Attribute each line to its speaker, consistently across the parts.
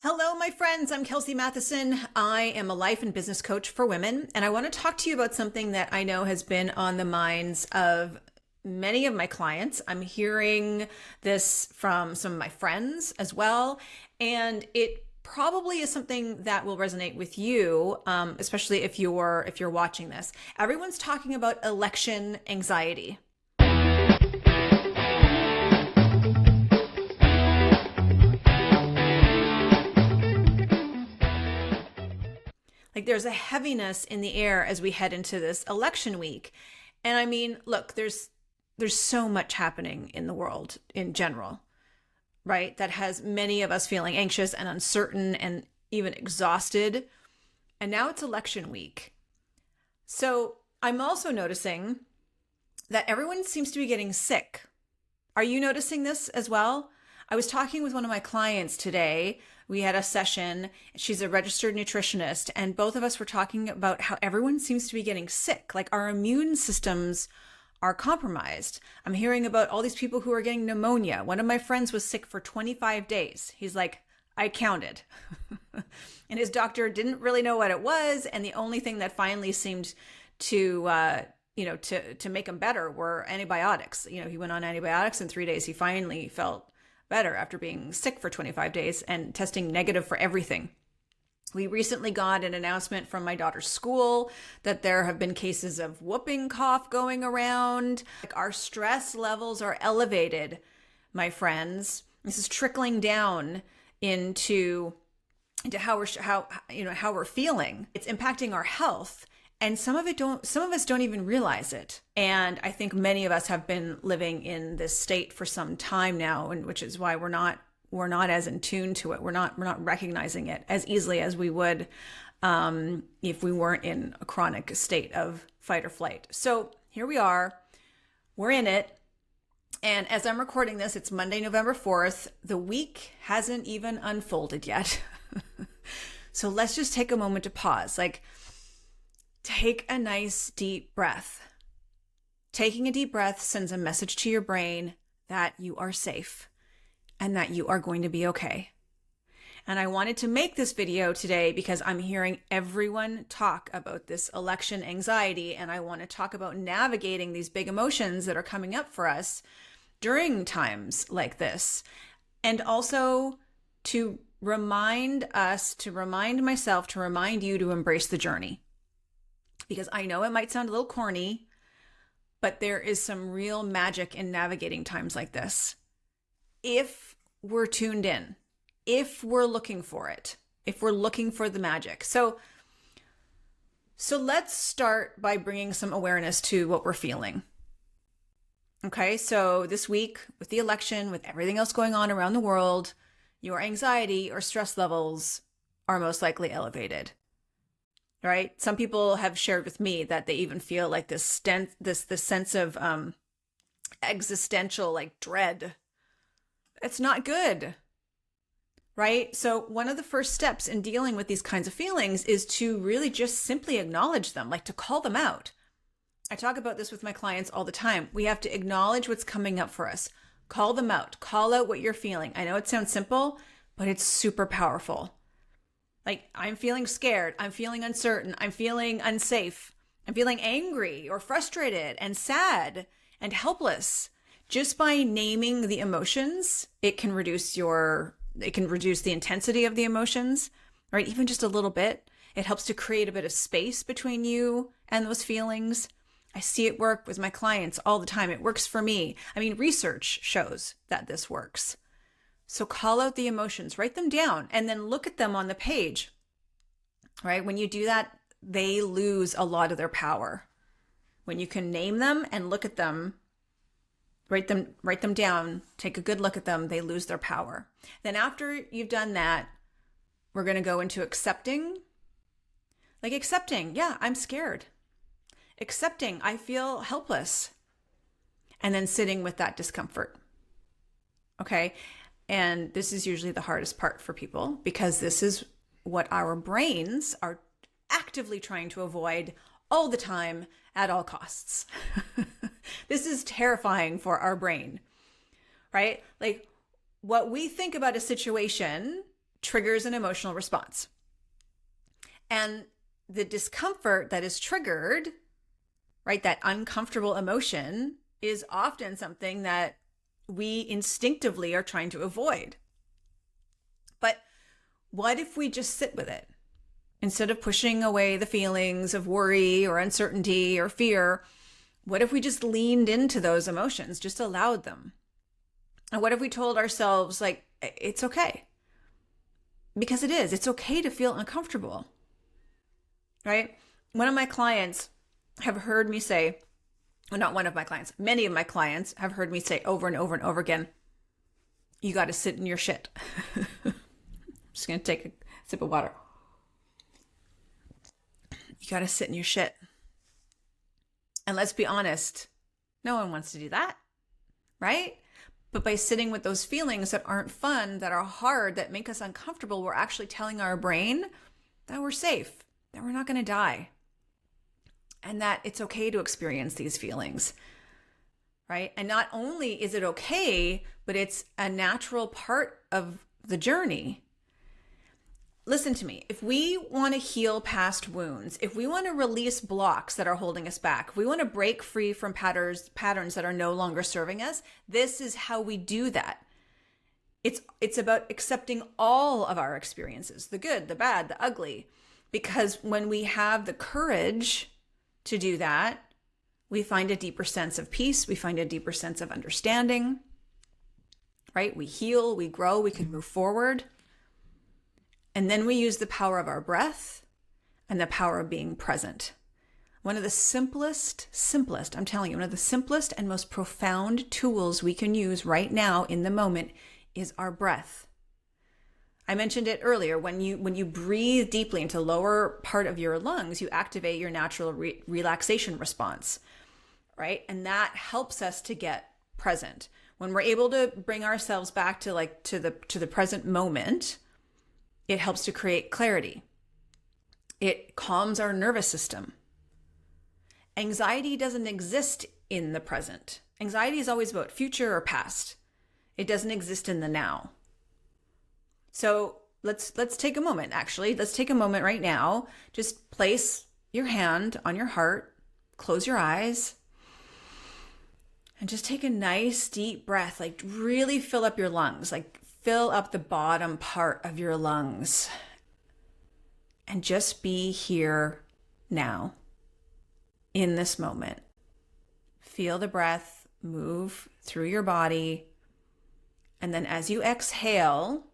Speaker 1: Hello, my friends. I'm Kelsey Matheson. I am a life and business coach for women, and I want to talk to you about something that I know has been on the minds of many of my clients. I'm hearing this from some of my friends as well, and it probably is something that will resonate with you, especially if you're watching this. Everyone's talking about election anxiety. Like there's a heaviness in the air as we head into this election week. And I mean, look, there's so much happening in the world in general, right? That has many of us feeling anxious and uncertain and even exhausted. And now it's election week. So I'm also noticing that everyone seems to be getting sick. Are you noticing this as well? I was talking with one of my clients today. We had a session. She's a registered nutritionist, and both of us were talking about how everyone seems to be getting sick. Like our immune systems are compromised. I'm hearing about all these people who are getting pneumonia. One of my friends was sick for 25 days. He's like, I counted. And his doctor didn't really know what it was. And the only thing that finally seemed to make him better were antibiotics. He went on antibiotics in 3 days. He finally felt better after being sick for 25 days and testing negative for everything. We recently got an announcement from my daughter's school that there have been cases of whooping cough going around. Like our stress levels are elevated, my friends. This is trickling down into how we're feeling. It's impacting our health. And some of us don't even realize it. And I think many of us have been living in this state for some time now, and which is why we're not as in tune to it. We're not recognizing it as easily as we would if we weren't in a chronic state of fight or flight. So here we are, we're in it. And as I'm recording this, it's Monday, November 4th. The week hasn't even unfolded yet. So let's just take a moment to pause. Take a nice deep breath. Taking a deep breath sends a message to your brain that you are safe and that you are going to be okay. And I wanted to make this video today because I'm hearing everyone talk about this election anxiety, and I want to talk about navigating these big emotions that are coming up for us during times like this. And also to remind myself, to remind you to embrace the journey. Because I know it might sound a little corny, but there is some real magic in navigating times like this. If we're tuned in, if we're looking for it, if we're looking for the magic. So let's start by bringing some awareness to what we're feeling. Okay, so this week with the election, with everything else going on around the world, your anxiety or stress levels are most likely elevated. Right? Some people have shared with me that they even feel like this sense of existential dread. It's not good. Right? So one of the first steps in dealing with these kinds of feelings is to really just simply acknowledge them, to call them out. I talk about this with my clients all the time. We have to acknowledge what's coming up for us. Call them out. Call out what you're feeling. I know it sounds simple, but it's super powerful. I'm feeling scared, I'm feeling uncertain, I'm feeling unsafe, I'm feeling angry or frustrated and sad and helpless. Just by naming the emotions, it can reduce the intensity of the emotions, right? Even just a little bit. It helps to create a bit of space between you and those feelings. I see it work with my clients all the time. It works for me. I mean, research shows that this works. So call out the emotions, write them down, and then look at them on the page, right? When you do that, they lose a lot of their power. When you can name them and look at them, write them down, take a good look at them, they lose their power. Then after you've done that, we're going to go into accepting. Yeah, I'm scared. Accepting, I feel helpless. And then sitting with that discomfort. Okay? And this is usually the hardest part for people because this is what our brains are actively trying to avoid all the time at all costs. This is terrifying for our brain, right? What we think about a situation triggers an emotional response. And the discomfort that is triggered, right, that uncomfortable emotion, is often something that we instinctively are trying to avoid. But what if we just sit with it? Instead of pushing away the feelings of worry or uncertainty or fear, what if we just leaned into those emotions, just allowed them? And what if we told ourselves, like, it's okay? Because it is. It's okay to feel uncomfortable, right? One of my clients have heard me say, well, not one of my clients, many of my clients have heard me say over and over and over again, you got to sit in your shit. I'm just going to take a sip of water. You got to sit in your shit. And let's be honest, no one wants to do that, right? But by sitting with those feelings that aren't fun, that are hard, that make us uncomfortable, we're actually telling our brain that we're safe, that we're not going to die, and that it's okay to experience these feelings, right? And not only is it okay, but it's a natural part of the journey. Listen to me. If we want to heal past wounds, if we want to release blocks that are holding us back, if we want to break free from patterns that are no longer serving us, this is how we do that. It's about accepting all of our experiences, the good, the bad, the ugly, because when we have the courage to do that, we find a deeper sense of peace. We find a deeper sense of understanding, right? We heal, we grow, we can move forward. And then we use the power of our breath and the power of being present. One of the simplest, I'm telling you, one of the simplest and most profound tools we can use right now in the moment is our breath. I mentioned it earlier. When you breathe deeply into the lower part of your lungs, you activate your natural relaxation response, right? And that helps us to get present. When we're able to bring ourselves back to the present moment, it helps to create clarity. It calms our nervous system. Anxiety doesn't exist in the present. Anxiety is always about future or past. It doesn't exist in the now. So let's take a moment, actually. Let's take a moment right now. Just place your hand on your heart, close your eyes, and just take a nice deep breath. Like really fill up your lungs, like fill up the bottom part of your lungs, and just be here now in this moment. Feel the breath move through your body. And then as you exhale,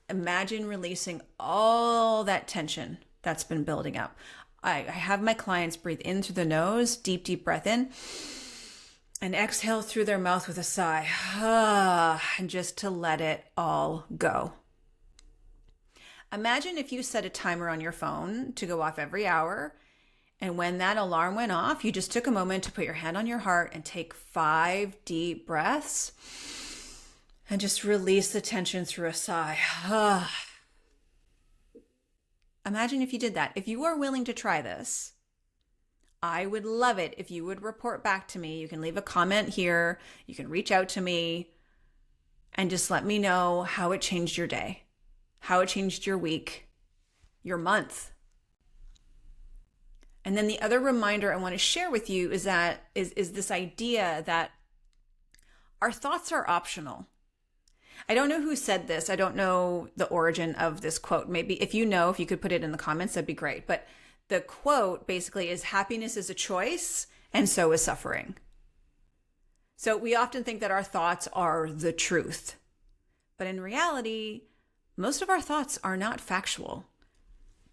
Speaker 1: imagine releasing all that tension that's been building up. I have my clients breathe in through the nose, deep, deep breath in, and exhale through their mouth with a sigh, and just to let it all go. Imagine if you set a timer on your phone to go off every hour, and when that alarm went off, you just took a moment to put your hand on your heart and take 5 deep breaths and just release the tension through a sigh. Imagine if you did that. If you are willing to try this, I would love it if you would report back to me. You can leave a comment here. You can reach out to me and just let me know how it changed your day, how it changed your week, your month. And then the other reminder I want to share with you is this idea that our thoughts are optional. I don't know who said this. I don't know the origin of this quote. Maybe if you could put it in the comments, that'd be great. But the quote basically is, happiness is a choice and so is suffering. So we often think that our thoughts are the truth. But in reality, most of our thoughts are not factual.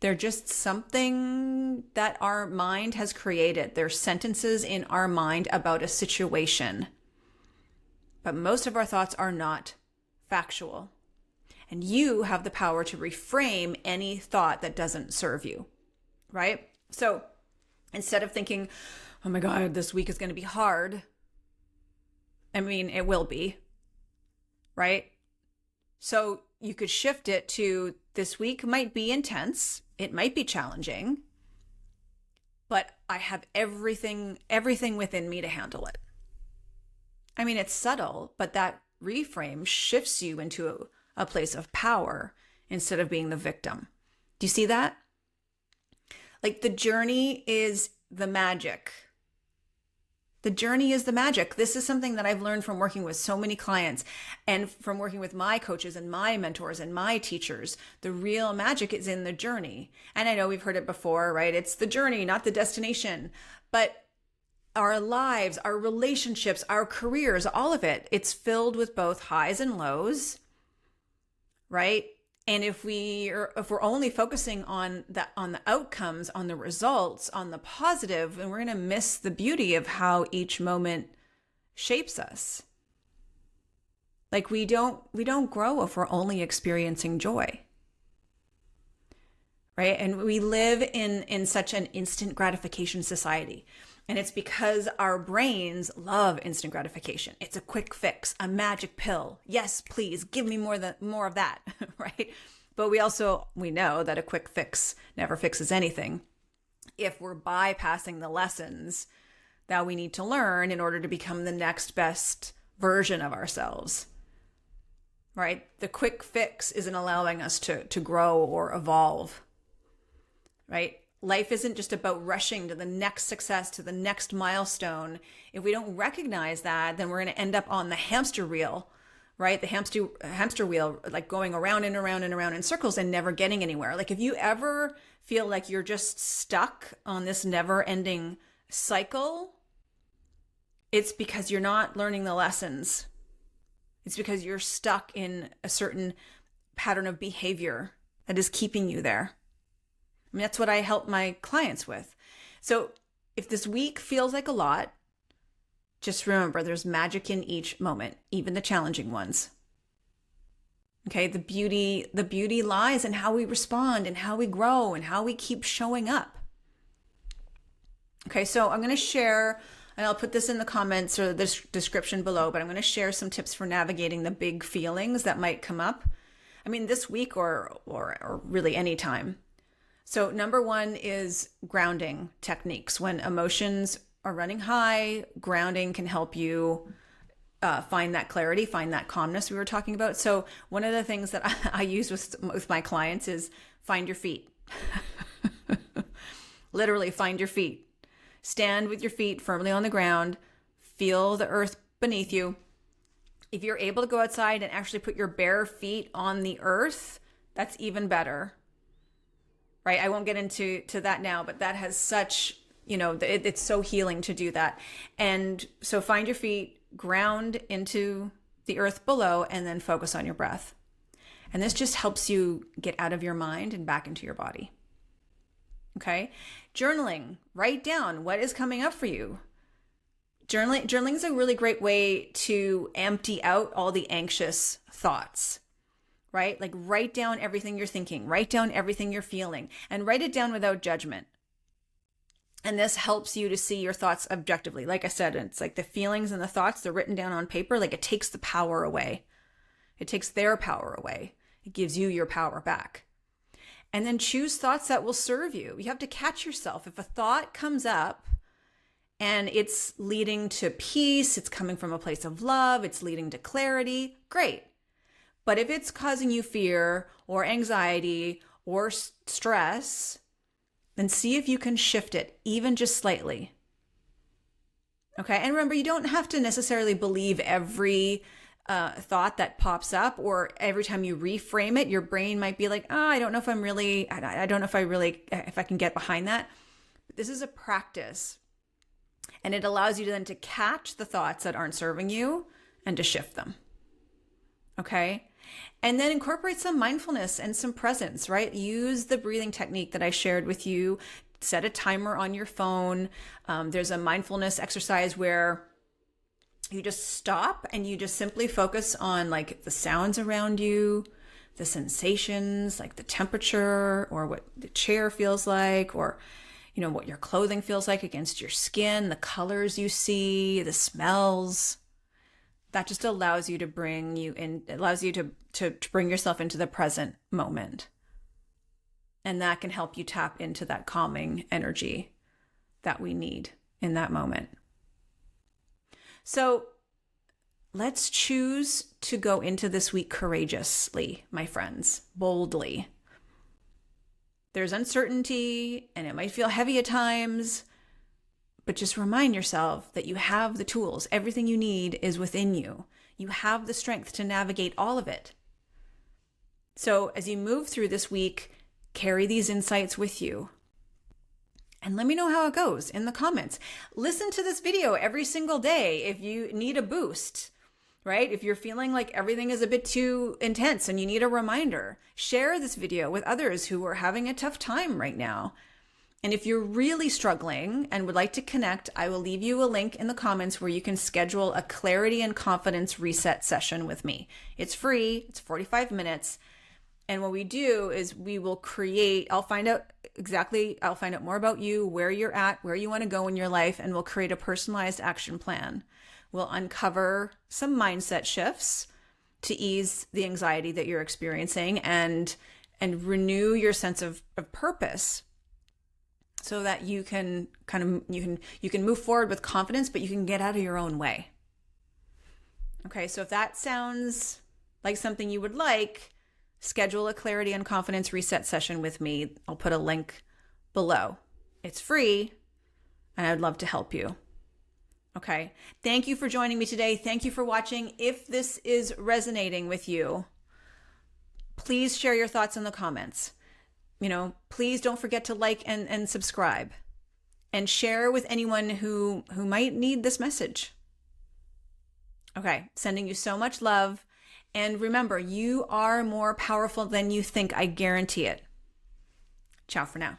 Speaker 1: They're just something that our mind has created. They're sentences in our mind about a situation. But most of our thoughts are not factual. And you have the power to reframe any thought that doesn't serve you. Right? So instead of thinking, oh my God, this week is going to be hard. I mean, it will be. Right? So you could shift it to, this week might be intense. It might be challenging. But I have everything within me to handle it. I mean, it's subtle, but that reframe shifts you into a place of power instead of being the victim. Do you see that? Like the journey is the magic. The journey is the magic. This is something that I've learned from working with so many clients and from working with my coaches and my mentors and my teachers. The real magic is in the journey. And I know we've heard it before, right? It's the journey, not the destination. But our lives, our relationships, our careers, all of it, it's filled with both highs and lows, right? And if we're only focusing on the outcomes, on the results, on the positive, then we're going to miss the beauty of how each moment shapes us. Like we don't grow if we're only experiencing joy. Right? And we live in such an instant gratification society. And it's because our brains love instant gratification. It's a quick fix, a magic pill. Yes, please give me more of that, right? But we know that a quick fix never fixes anything if we're bypassing the lessons that we need to learn in order to become the next best version of ourselves, right? The quick fix isn't allowing us to grow or evolve, right? Life isn't just about rushing to the next success, to the next milestone. If we don't recognize that, then we're going to end up on the hamster wheel, right? The hamster wheel, like going around and around and around in circles and never getting anywhere. Like if you ever feel like you're just stuck on this never-ending cycle, it's because you're not learning the lessons. It's because you're stuck in a certain pattern of behavior that is keeping you there. I mean, that's what I help my clients with. So if this week feels like a lot, just remember there's magic in each moment, even the challenging ones. Okay, the beauty lies in how we respond and how we grow and how we keep showing up. Okay, so I'm going to share, and I'll put this in the comments or the description below, but I'm going to share some tips for navigating the big feelings that might come up. I mean, this week or really any time. So number one is grounding techniques. When emotions are running high, grounding can help you find that clarity, find that calmness we were talking about. So one of the things that I use with my clients is find your feet. Literally find your feet. Stand with your feet firmly on the ground. Feel the earth beneath you. If you're able to go outside and actually put your bare feet on the earth, that's even better. Right? I won't get into that now, but that has such, it's so healing to do that. And so find your feet, ground into the earth below, and then focus on your breath. And this just helps you get out of your mind and back into your body. Okay? Journaling, write down what is coming up for you. Journaling is a really great way to empty out all the anxious thoughts. Right? Like write down everything you're thinking, write down everything you're feeling, and write it down without judgment. And this helps you to see your thoughts objectively. Like I said, it's like the feelings and the thoughts, they're written down on paper, like it takes the power away. It takes their power away. It gives you your power back. And then choose thoughts that will serve you. You have to catch yourself. If a thought comes up and it's leading to peace, it's coming from a place of love, it's leading to clarity, great. But if it's causing you fear or anxiety or stress, then see if you can shift it, even just slightly. Okay, and remember, you don't have to necessarily believe every thought that pops up, or every time you reframe it, your brain might be like, I don't know if I can get behind that. But this is a practice, and it allows you then to catch the thoughts that aren't serving you and to shift them. Okay. And then incorporate some mindfulness and some presence, right? Use the breathing technique that I shared with you. Set a timer on your phone. There's a mindfulness exercise where you just stop and you just simply focus on like the sounds around you, the sensations, like the temperature or what the chair feels like, or what your clothing feels like against your skin, the colors you see, the smells. That just allows you to bring yourself into the present moment. And that can help you tap into that calming energy that we need in that moment. So let's choose to go into this week courageously, my friends, boldly. There's uncertainty and it might feel heavy at times, but just remind yourself that you have the tools. Everything you need is within you. You have the strength to navigate all of it. So as you move through this week, carry these insights with you. And let me know how it goes in the comments. Listen to this video every single day if you need a boost, right? If you're feeling like everything is a bit too intense and you need a reminder, share this video with others who are having a tough time right now. And if you're really struggling and would like to connect, I will leave you a link in the comments where you can schedule a clarity and confidence reset session with me. It's free, it's 45 minutes. And what we do is we will create, I'll find out more about you, where you're at, where you want to go in your life, and we'll create a personalized action plan. We'll uncover some mindset shifts to ease the anxiety that you're experiencing and renew your sense of purpose so that you can move forward with confidence, but you can get out of your own way. Okay, so if that sounds like something you would like, schedule a clarity and confidence reset session with me. I'll put a link below. It's free, and I'd love to help you. Okay. Thank you for joining me today. Thank you for watching. If this is resonating with you, please share your thoughts in the comments. Please don't forget to like and subscribe and share with anyone who might need this message. Okay. Sending you so much love. And remember, you are more powerful than you think. I guarantee it. Ciao for now.